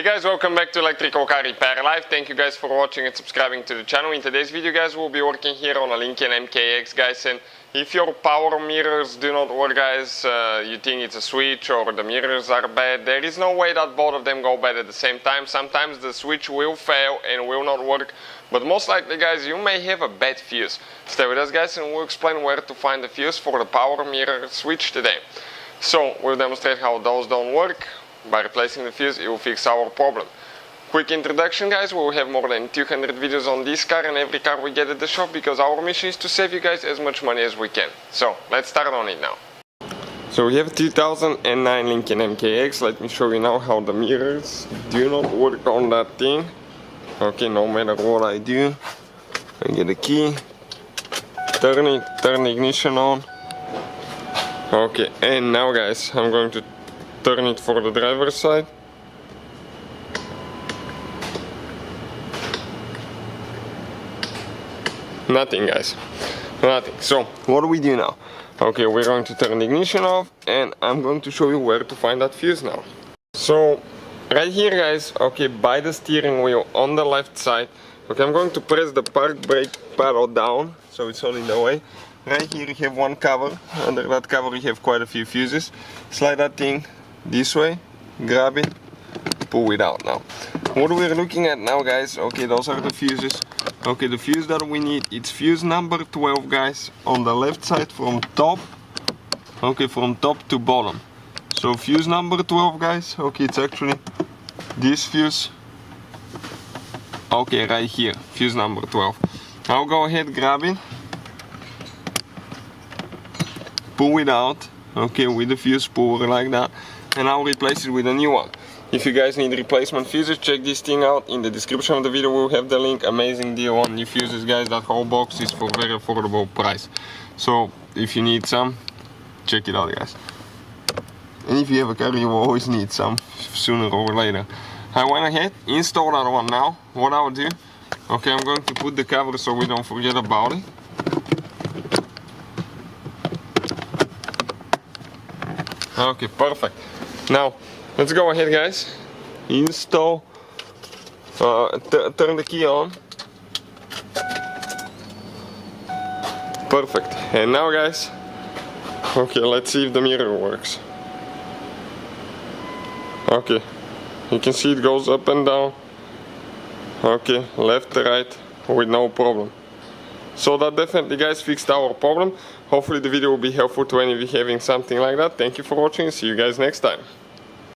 Hey guys, welcome back to Electrical Car Repair Live. Thank you guys for watching and subscribing to the channel. In today's video guys, we'll be working here on a Lincoln MKX guys, and if your power mirrors do not work guys, you think it's a switch or the mirrors are bad, there is no way that both of them go bad at the same time. Sometimes the switch will fail and will not work, but most likely guys, you may have a bad fuse. Stay with us guys and we'll explain where to find the fuse for the power mirror switch today. So we'll demonstrate how those don't work. By replacing the fuse, it will fix our problem. Quick introduction guys, we will have more than 200 videos on this car and every car we get at the shop, because our mission is to save you guys as much money as we can. So let's start on it now. So we have 2009 Lincoln MKX. Let me show you now how the mirrors do not work on that thing. Okay, no matter what I do, I get a key, turn it, turn the ignition on. Okay, and now guys, I'm going to turn it for the driver's side. Nothing guys, nothing. So what do we do now? Okay, we're going to turn the ignition off and I'm going to show you where to find that fuse now. So right here guys, okay, by the steering wheel on the left side, okay, I'm going to press the park brake pedal down so it's all in the way. Right here you have one cover, under that cover you have quite a few fuses. Slide that thing this way, grab it, pull it out now. What we're looking at now guys, okay, those are the fuses. Okay, the fuse that we need, it's fuse number 12 guys, on the left side from top, okay, from top to bottom. So fuse number 12 guys, okay, it's actually this fuse, okay, right here, fuse number 12. I'll go ahead, grab it, pull it out, okay, with the fuse puller like that, and I'll replace it with a new one. If you guys need replacement fuses, check this thing out. In the description of the video we'll have the link. Amazing deal on new fuses guys, that whole box is for very affordable price. So if you need some, check it out guys. And if you have a car, you will always need some sooner or later. I went ahead, install that one now. What I'll do, okay, I'm going to put the cover so we don't forget about it. Okay, perfect. Now let's go ahead guys, install, turn the key on. Perfect. And now guys, okay, let's see if the mirror works. Okay, you can see it goes up and down, okay, left to right with no problem. So that definitely guys fixed our problem. Hopefully the video will be helpful to any of you having something like that. Thank you for watching, see you guys next time.